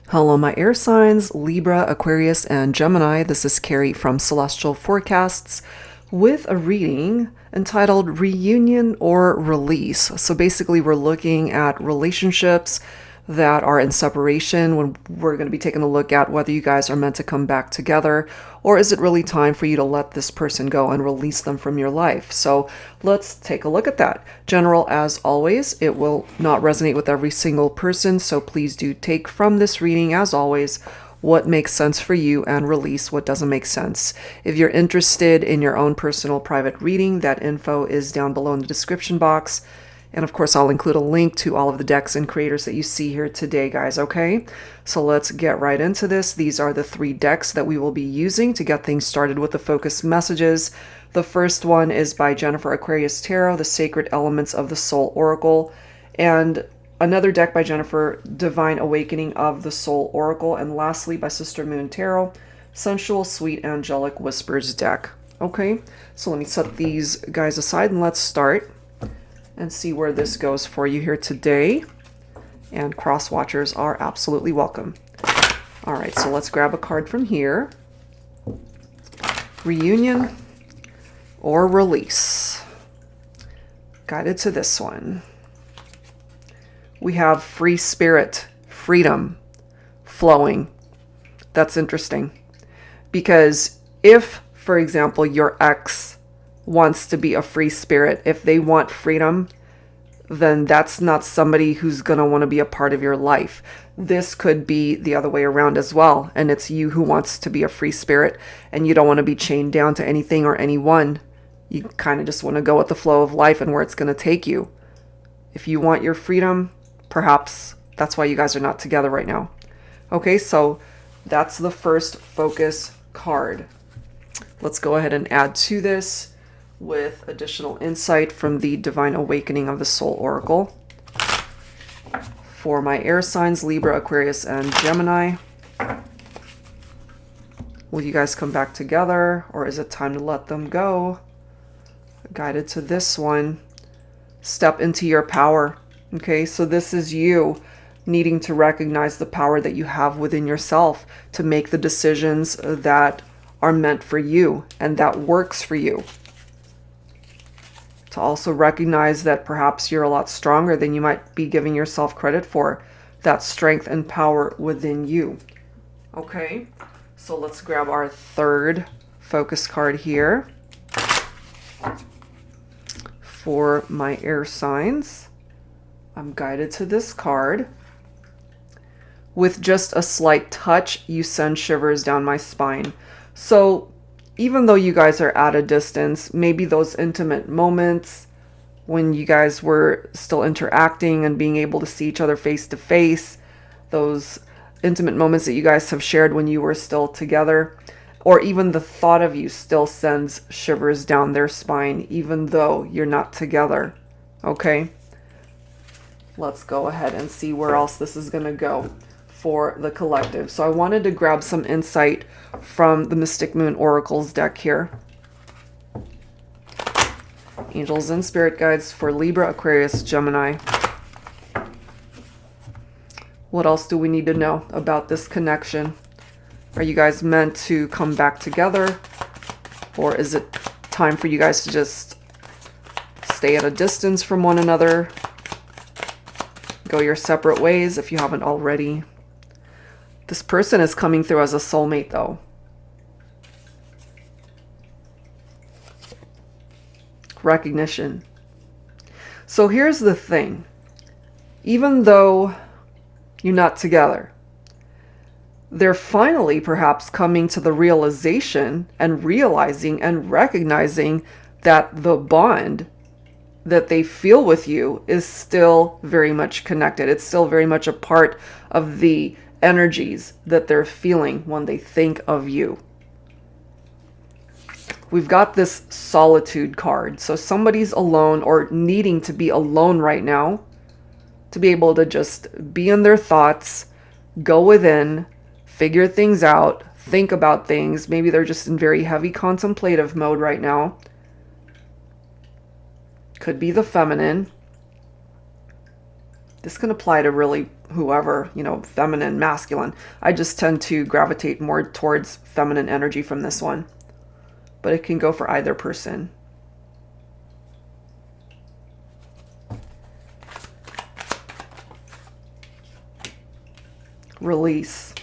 Hello, my air signs, Libra, Aquarius, and Gemini. This is Carrie from Celestial Forecasts with a reading entitled Reunion or Release. So basically, we're looking at relationships that are in separation when we're going to be taking a look at whether you guys are meant to come back together, or is it really time for you to let this person go and release them from your life? So let's take a look at that. General, as always, it will not resonate with every single person, so please do take from this reading, as always, what makes sense for you and release what doesn't make sense. If you're interested in your own personal private reading, that info is down below in the description box. And of course, I'll include a link to all of the decks and creators that you see here today, guys, okay? So let's get right into this. These are the 3 decks that we will be using to get things started with the focus messages. The first one is by Jennifer Aquarius Tarot, The Sacred Elements of the Soul Oracle. And another deck by Jennifer, Divine Awakening of the Soul Oracle. And lastly, by Sister Moon Tarot, Sensual Sweet Angelic Whispers deck. Okay, so let me set these guys aside and let's start and see where this goes for you here today. And cross watchers are absolutely welcome. All right, so let's grab a card from here. Reunion or release. Guided to this one. We have free spirit, freedom, flowing. That's interesting. Because if, for example, your ex wants to be a free spirit, if they want freedom, then that's not somebody who's going to want to be a part of your life. This could be the other way around as well, and it's you who wants to be a free spirit and you don't want to be chained down to anything or anyone. You kind of just want to go with the flow of life and where it's going to take you. If you want your freedom, perhaps that's why you guys are not together right now. Okay, so that's the first focus card. Let's go ahead and add to this with additional insight from the Divine Awakening of the Soul Oracle. For my air signs, Libra, Aquarius, and Gemini, will you guys come back together, or is it time to let them go? Guided to this one, step into your power. Okay, so this is you needing to recognize the power that you have within yourself to make the decisions that are meant for you and that works for you. To also recognize that perhaps you're a lot stronger than you might be giving yourself credit for. That strength and power within you. Okay, so let's grab our third focus card here. For my air signs, I'm guided to this card. With just a slight touch, you send shivers down my spine. So even though you guys are at a distance, maybe those intimate moments when you guys were still interacting and being able to see each other face to face, those intimate moments that you guys have shared when you were still together, or even the thought of you still sends shivers down their spine, even though you're not together. Okay? Let's go ahead and see where else this is going to go for the collective. So I wanted to grab some insight from the Mystic Moon Oracles deck here. Angels and Spirit Guides for Libra, Aquarius, Gemini. What else do we need to know about this connection? Are you guys meant to come back together? Or is it time for you guys to just stay at a distance from one another? Go your separate ways if you haven't already. This person is coming through as a soulmate, though. Recognition. So here's the thing. Even though you're not together, they're finally perhaps coming to the realization and realizing and recognizing that the bond that they feel with you is still very much connected. It's still very much a part of the energies that they're feeling when they think of you. We've got this solitude card. So somebody's alone or needing to be alone right now to be able to just be in their thoughts, go within, figure things out, think about things. Maybe they're just in very heavy contemplative mode right now. Could be the feminine. This can apply to really whoever, you know, feminine, masculine. I just tend to gravitate more towards feminine energy from this one. But it can go for either person. Release.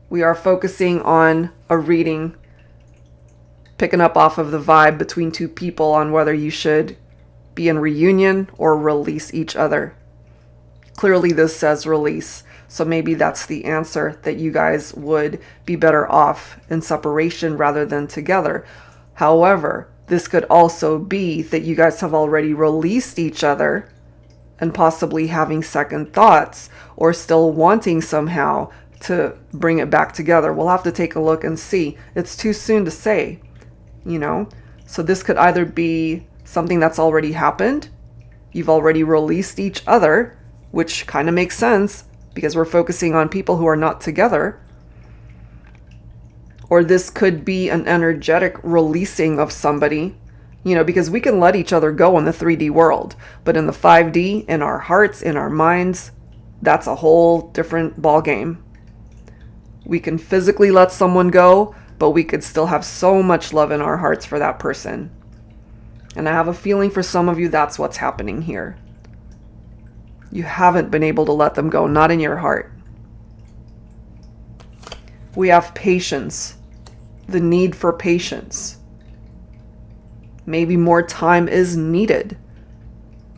We are focusing on a reading, picking up off of the vibe between two people on whether you should be in reunion or release each other. Clearly this says release, so maybe that's the answer, that you guys would be better off in separation rather than together. However, this could also be that you guys have already released each other and possibly having second thoughts or still wanting somehow to bring it back together. We'll have to take a look and see. It's too soon to say, you know. So this could either be something that's already happened. You've already released each other, which kind of makes sense because we're focusing on people who are not together. Or this could be an energetic releasing of somebody, you know, because we can let each other go in the 3D world, but in the 5D, in our hearts, in our minds, that's a whole different ball game. We can physically let someone go, but we could still have so much love in our hearts for that person. And I have a feeling for some of you that's what's happening here. You haven't been able to let them go, not in your heart. We have patience, the need for patience. Maybe more time is needed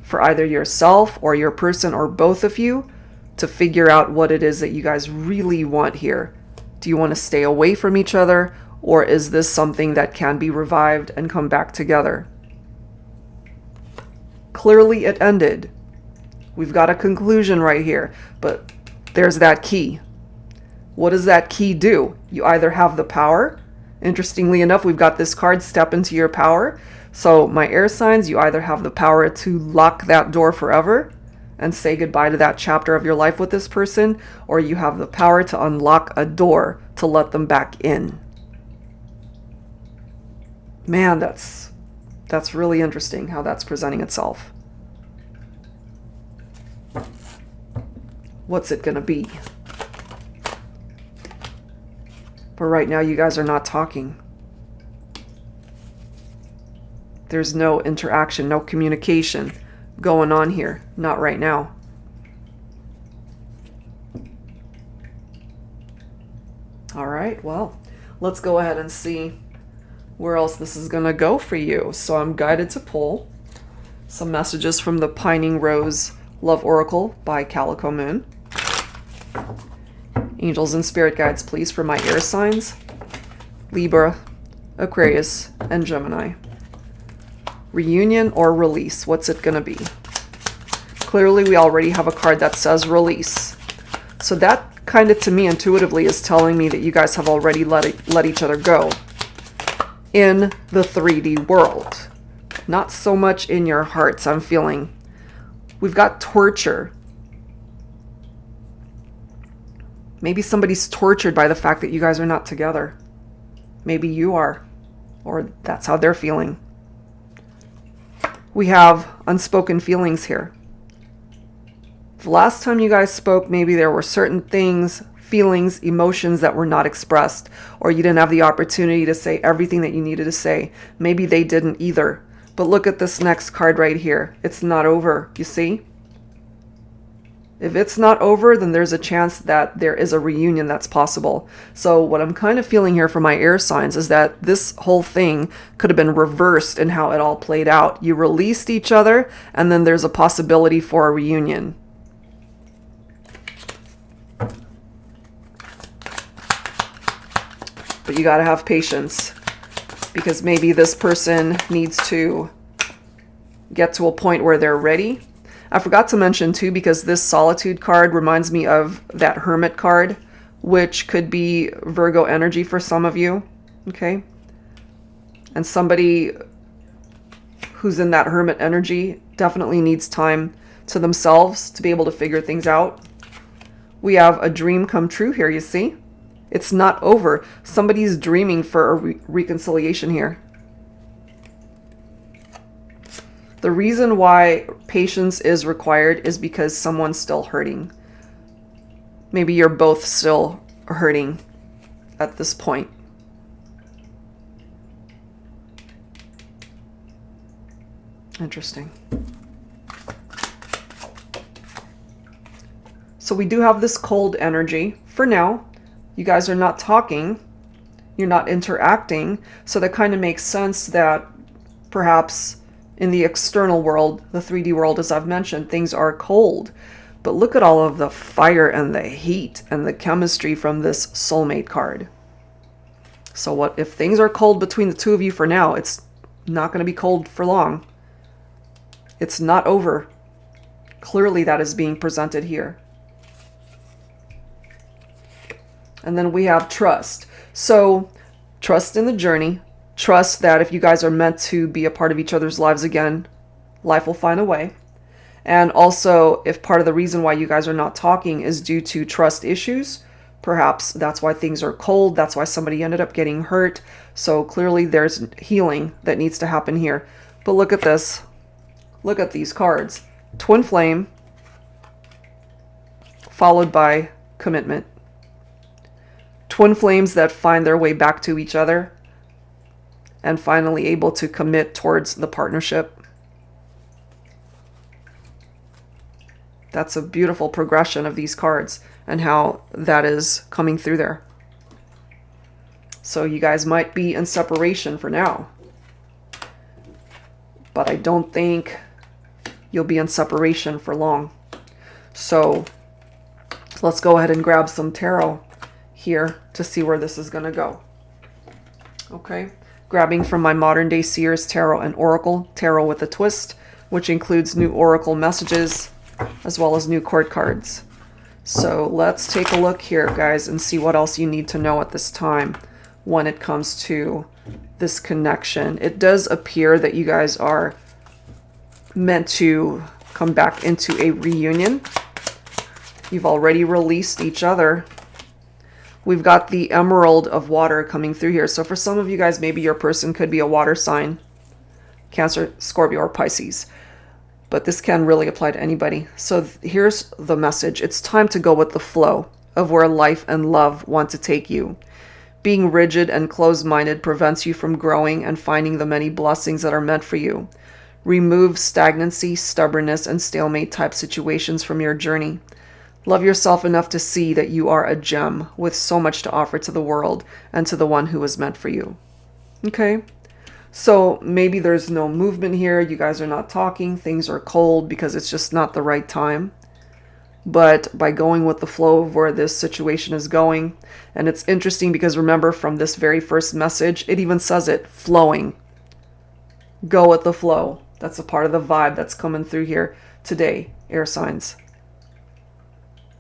for either yourself or your person or both of you to figure out what it is that you guys really want here. Do you want to stay away from each other, or is this something that can be revived and come back together? Clearly it ended. We've got a conclusion right here, but there's that key. What does that key do? You either have the power. Interestingly enough, we've got this card, step into your power. So my air signs, you either have the power to lock that door forever and say goodbye to that chapter of your life with this person, or you have the power to unlock a door to let them back in. Man, that's really interesting how that's presenting itself. What's it gonna be? But right now you guys are not talking. There's no interaction, no communication going on here. Not right now. All right, well, let's go ahead and see where else this is gonna go for you. So I'm guided to pull some messages from the Pining Rose Love Oracle by Calico Moon. Angels and spirit guides, please, for my air signs: Libra, Aquarius, and Gemini. Reunion or release? What's it gonna be? Clearly, we already have a card that says release. So that kind of, to me, intuitively is telling me that you guys have already let each other go in the 3D world. Not so much in your hearts, I'm feeling. We've got torture. Maybe somebody's tortured by the fact that you guys are not together. Maybe you are, or that's how they're feeling. We have unspoken feelings here. The last time you guys spoke, maybe there were certain things, feelings, emotions that were not expressed, or you didn't have the opportunity to say everything that you needed to say. Maybe they didn't either. But look at this next card right here. It's not over, you see? If it's not over, then there's a chance that there is a reunion that's possible. So what I'm kind of feeling here for my air signs is that this whole thing could have been reversed in how it all played out. You released each other, and then there's a possibility for a reunion. But you gotta have patience, because maybe this person needs to get to a point where they're ready. I forgot to mention too, because this Solitude card reminds me of that Hermit card, which could be Virgo energy for some of you, okay? And somebody who's in that Hermit energy definitely needs time to themselves to be able to figure things out. We have a dream come true here, you see? It's not over. Somebody's dreaming for a reconciliation here. The reason why patience is required is because someone's still hurting. Maybe you're both still hurting at this point. Interesting. So we do have this cold energy for now. You guys are not talking. You're not interacting. So that kind of makes sense that perhaps in the external world, the 3D world, as I've mentioned, things are cold. But look at all of the fire and the heat and the chemistry from this soulmate card. So what if things are cold between the two of you for now? It's not going to be cold for long. It's not over. Clearly that is being presented here. And then we have trust. So trust in the journey. Trust that if you guys are meant to be a part of each other's lives again, life will find a way. And also, if part of the reason why you guys are not talking is due to trust issues, perhaps that's why things are cold. That's why somebody ended up getting hurt. So clearly there's healing that needs to happen here. But look at this. Look at these cards. Twin flame, followed by commitment. Twin flames that find their way back to each other and finally able to commit towards the partnership. That's a beautiful progression of these cards and how that is coming through there. So you guys might be in separation for now, but I don't think you'll be in separation for long. So let's go ahead and grab some tarot here to see where this is going to go. Okay, grabbing from my Modern Day Seers Tarot and Oracle, Tarot with a Twist, which includes new Oracle messages as well as new court cards. So let's take a look here, guys, and see what else you need to know at this time when it comes to this connection. It does appear that you guys are meant to come back into a reunion. You've already released each other. We've got the Emerald of Water coming through here. So for some of you guys, maybe your person could be a water sign, Cancer, Scorpio, or Pisces. But this can really apply to anybody. So here's the message. It's time to go with the flow of where life and love want to take you. Being rigid and closed-minded prevents you from growing and finding the many blessings that are meant for you. Remove stagnancy, stubbornness, and stalemate type situations from your journey. Love yourself enough to see that you are a gem with so much to offer to the world and to the one who was meant for you. Okay? So maybe there's no movement here. You guys are not talking. Things are cold because it's just not the right time. But by going with the flow of where this situation is going, and it's interesting because remember from this very first message, it even says it, flowing. Go with the flow. That's a part of the vibe that's coming through here today, air signs.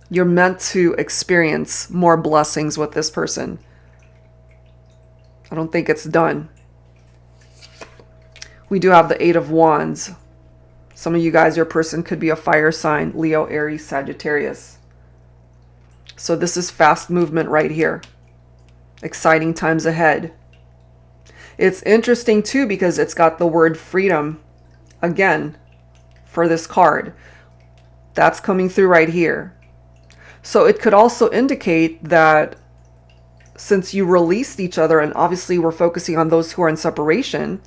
You're meant to experience more blessings with this person. I don't think it's done. We do have the Eight of Wands. Some of you guys, your person could be a fire sign, Leo, Aries, Sagittarius. So this is fast movement right here. Exciting times ahead. It's interesting too because it's got the word freedom again for this card. That's coming through right here. So it could also indicate that since you released each other, and obviously we're focusing on those who are in separation,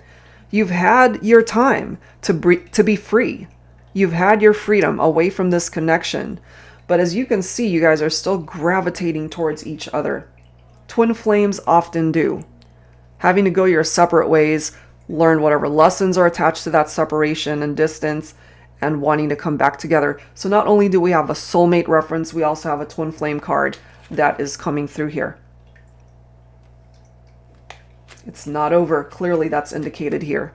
you've had your time to be free. You've had your freedom away from this connection. But as you can see, you guys are still gravitating towards each other. Twin flames often do. Having to go your separate ways, learn whatever lessons are attached to that separation and distance, and wanting to come back together. So not only do we have a soulmate reference, we also have a twin flame card that is coming through here. It's not over. Clearly that's indicated here.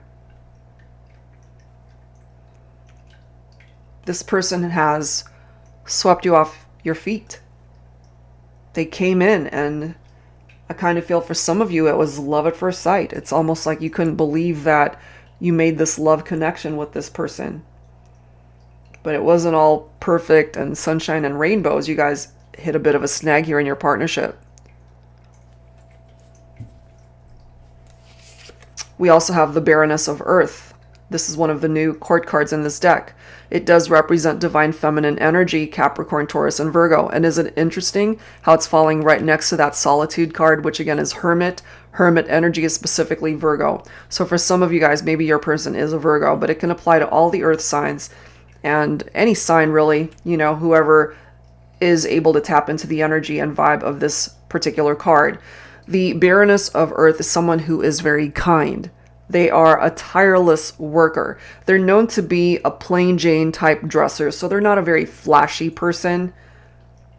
This person has swept you off your feet. They came in, and I kind of feel for some of you it was love at first sight. It's almost like you couldn't believe that you made this love connection with this person. But it wasn't all perfect and sunshine and rainbows. You guys hit a bit of a snag here in your partnership. We also have the Baroness of Earth This is one of the new court cards in this deck. It does represent divine feminine energy, Capricorn, Taurus, and Virgo. And isn't it interesting how it's falling right next to that solitude card, which again is Hermit. Hermit energy is specifically Virgo. So for some of you guys, maybe your person is a Virgo, but it can apply to all the earth signs and any sign really, you know, whoever is able to tap into the energy and vibe of this particular card. The Baroness of Earth is someone who is very kind. They are a tireless worker. They're known to be a plain Jane type dresser, so they're not a very flashy person,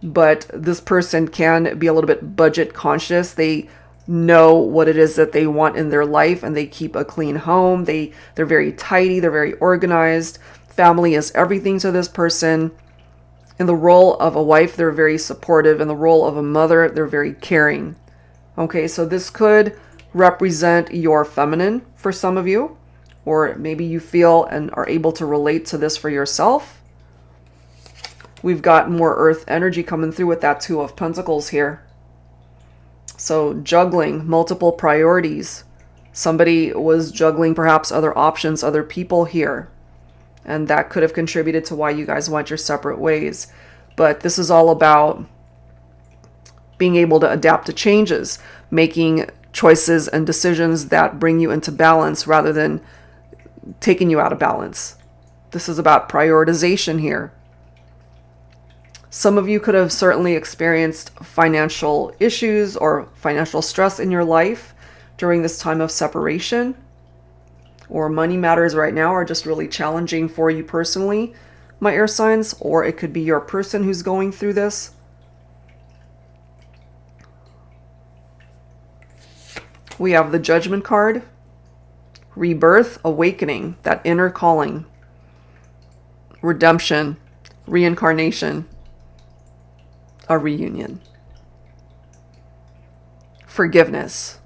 but this person can be a little bit budget conscious. They know what it is that they want in their life, and they keep a clean home. They're very tidy, they're very organized. Family is everything to this person. In the role of a wife, they're very supportive. In the role of a mother, they're very caring. Okay, so this could represent your feminine for some of you, or maybe you feel and are able to relate to this for yourself. We've got more earth energy coming through with that Two of Pentacles here. So juggling multiple priorities. Somebody was juggling perhaps other options, other people here. And that could have contributed to why you guys went your separate ways. But this is all about being able to adapt to changes, making choices and decisions that bring you into balance rather than taking you out of balance. This is about prioritization here. Some of you could have certainly experienced financial issues or financial stress in your life during this time of separation, or money matters right now are just really challenging for you personally, my air signs, or it could be your person who's going through this. We have the Judgment card, rebirth, awakening, that inner calling, redemption, reincarnation, a reunion, forgiveness.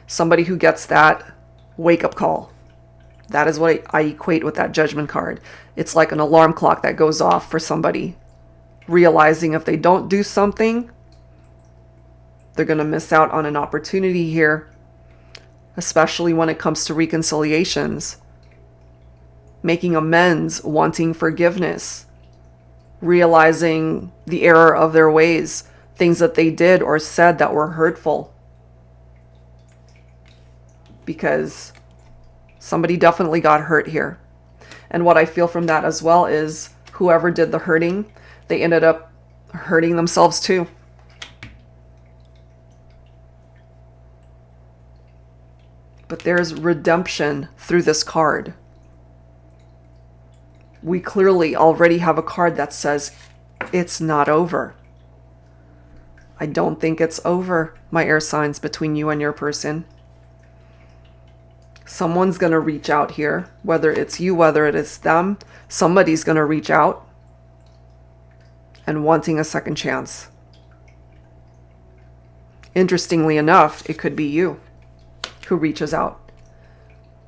Somebody who gets that wake-up call. That is what I equate with that Judgment card. It's like an alarm clock that goes off for somebody, realizing if they don't do something, they're going to miss out on an opportunity here, especially when it comes to reconciliations, making amends, wanting forgiveness, realizing the error of their ways, things that they did or said that were hurtful. Because somebody definitely got hurt here. And what I feel from that as well is whoever did the hurting, they ended up hurting themselves too. But there's redemption through this card. We clearly already have a card that says it's not over. I don't think it's over, my air signs, between you and your person. Someone's going to reach out here, whether it's you, whether it is them. Somebody's going to reach out and wanting a second chance. Interestingly enough, it could be you who reaches out.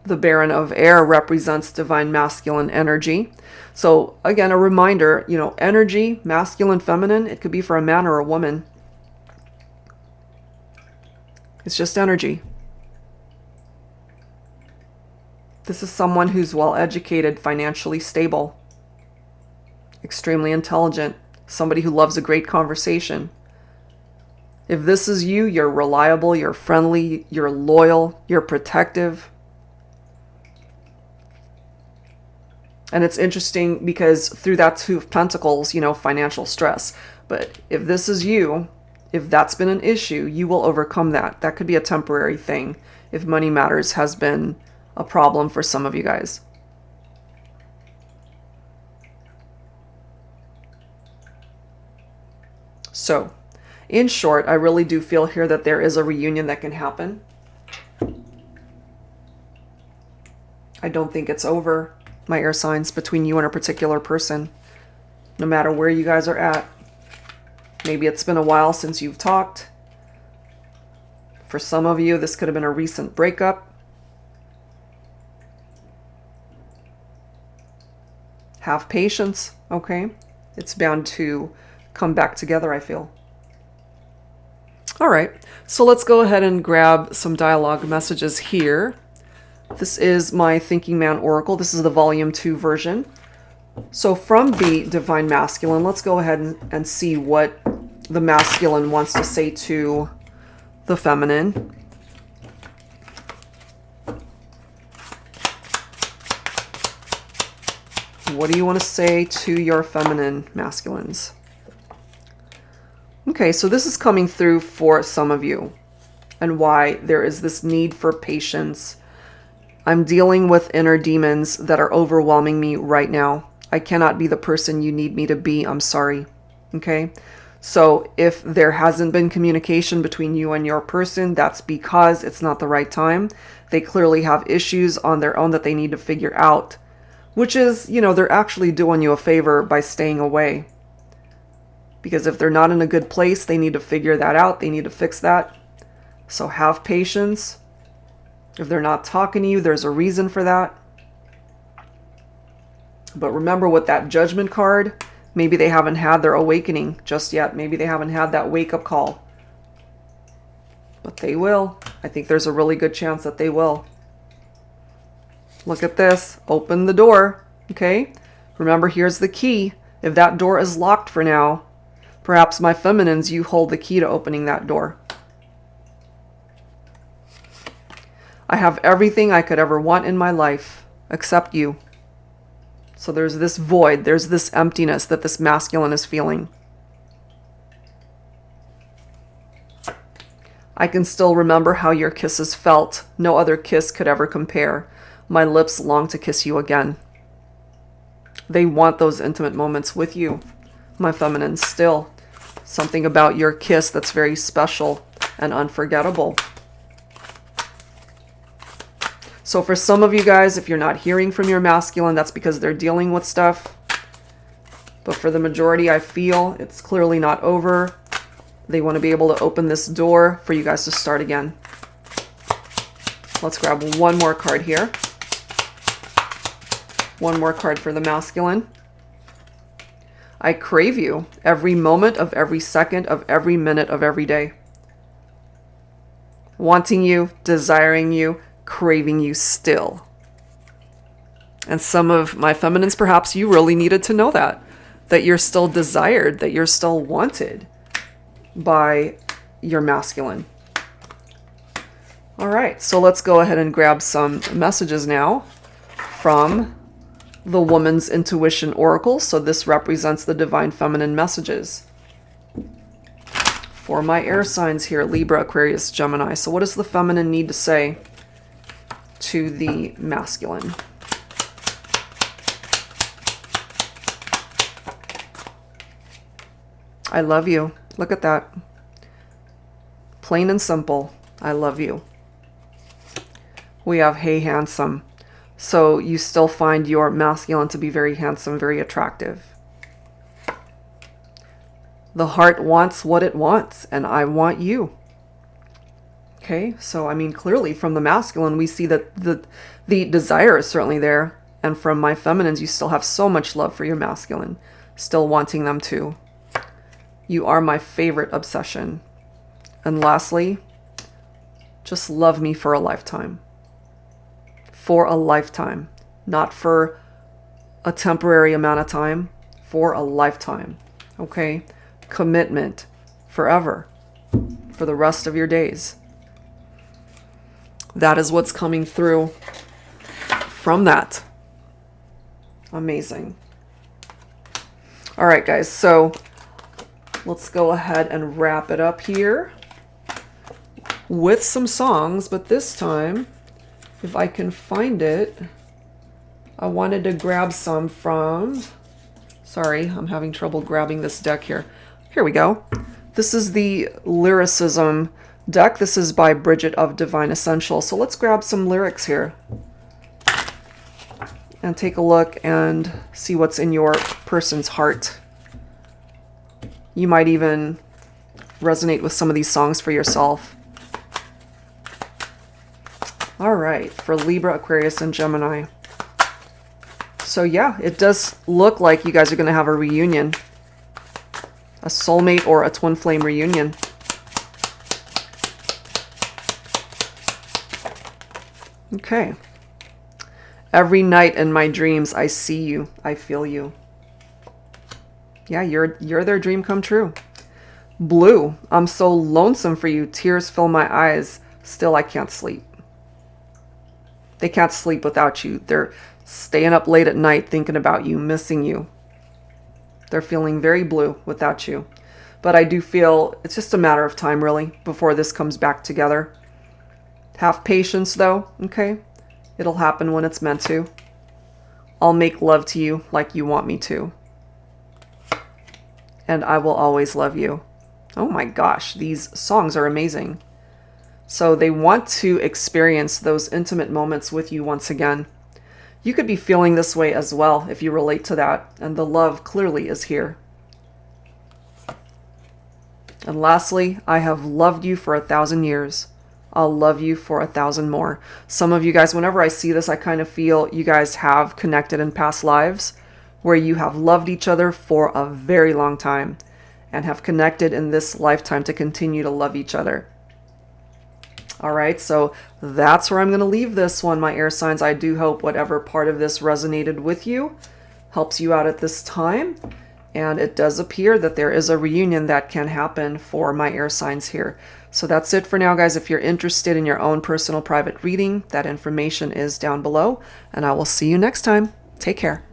The Baron of Air represents divine masculine energy. So again, a reminder, you know, energy, masculine, feminine, it could be for a man or a woman. It's just energy. This is someone who's well educated, financially stable, extremely intelligent, somebody who loves a great conversation. If this is you, you're reliable, you're friendly, you're loyal, you're protective. And it's interesting because through that Two of Pentacles, you know, financial stress. But if this is you, if that's been an issue, you will overcome that. That could be a temporary thing if money matters has been a problem for some of you guys. So, in short, I really do feel here that there is a reunion that can happen. I don't think it's over, my air signs, between you and a particular person, no matter where you guys are at. Maybe it's been a while since you've talked. For some of you, this could have been a recent breakup. Have patience, okay? It's bound to come back together, I feel. All right, so let's go ahead and grab some dialogue messages here This is my Thinking Man Oracle. This is the Volume 2 version. So from the Divine Masculine, let's go ahead and see what the masculine wants to say to the feminine. What do you want to say to your feminine masculines? Okay, so this is coming through for some of you, and why there is this need for patience. I'm dealing with inner demons that are overwhelming me right now. I cannot be the person you need me to be. I'm sorry. Okay? So if there hasn't been communication between you and your person, that's because it's not the right time. They clearly have issues on their own that they need to figure out, which is, you know, they're actually doing you a favor by staying away. Because if they're not in a good place, they need to figure that out. They need to fix that. So have patience. If they're not talking to you, there's a reason for that. But remember, with that Judgment card, maybe they haven't had their awakening just yet. Maybe they haven't had that wake-up call. But they will. I think there's a really good chance that they will. Look at this. Open the door. Okay? Remember, here's the key. If that door is locked for now, perhaps my feminines, you hold the key to opening that door. I have everything I could ever want in my life, except you. So there's this void, there's this emptiness that this masculine is feeling. I can still remember how your kisses felt. No other kiss could ever compare. My lips long to kiss you again. They want those intimate moments with you, my feminines, still. Something about your kiss that's very special and unforgettable. So for some of you guys, if you're not hearing from your masculine, that's because they're dealing with stuff. But for the majority, I feel it's clearly not over. They want to be able to open this door for you guys to start again. Let's grab one more card here. One more card for the masculine. I crave you every moment of every second of every minute of every day. Wanting you, desiring you, craving you still. And some of my feminines, perhaps you really needed to know that you're still desired, that you're still wanted by your masculine. All right, so let's go ahead and grab some messages now from the Woman's Intuition Oracle. So this represents the divine feminine messages for my air signs here, Libra, Aquarius, Gemini. So what does the feminine need to say to the masculine? I love you. Look at that. Plain and simple. I love you. We have hey handsome. So you still find your masculine to be very handsome, very attractive. The heart wants what it wants, and I want you. Okay, so I mean, clearly from the masculine, we see that the desire is certainly there. And from my feminines, you still have so much love for your masculine, still wanting them to. You are my favorite obsession. And lastly, just love me for a lifetime. For a lifetime. Not for a temporary amount of time. For a lifetime. Okay? Commitment. Forever. For the rest of your days. That is what's coming through from that. Amazing. All right, guys. So let's go ahead and wrap it up here with some songs. But this time, if I can find it, I wanted to grab some from... Sorry, I'm having trouble grabbing this deck here. Here we go. This is the Lyricism deck. This is by Bridget of Divine Essential. So let's grab some lyrics here and take a look and see what's in your person's heart. You might even resonate with some of these songs for yourself. All right, for Libra, Aquarius, and Gemini. So yeah, it does look like you guys are going to have a reunion. A soulmate or a twin flame reunion. Okay. Every night in my dreams, I see you. I feel you. Yeah, you're their dream come true. Blue, I'm so lonesome for you. Tears fill my eyes. Still, I can't sleep. They can't sleep without you. They're staying up late at night thinking about you, missing you. They're feeling very blue without you. But I do feel it's just a matter of time, really, before this comes back together. Have patience, though, okay? It'll happen when it's meant to. I'll make love to you like you want me to. And I will always love you. Oh my gosh, these songs are amazing. So they want to experience those intimate moments with you once again. You could be feeling this way as well if you relate to that. And the love clearly is here. And lastly, I have loved you for 1,000 years. I'll love you for 1,000 more. Some of you guys, whenever I see this, I kind of feel you guys have connected in past lives where you have loved each other for a very long time and have connected in this lifetime to continue to love each other. All right, so that's where I'm going to leave this one, my air signs. I do hope whatever part of this resonated with you helps you out at this time. And it does appear that there is a reunion that can happen for my air signs here. So that's it for now, guys. If you're interested in your own personal private reading, that information is down below. And I will see you next time. Take care.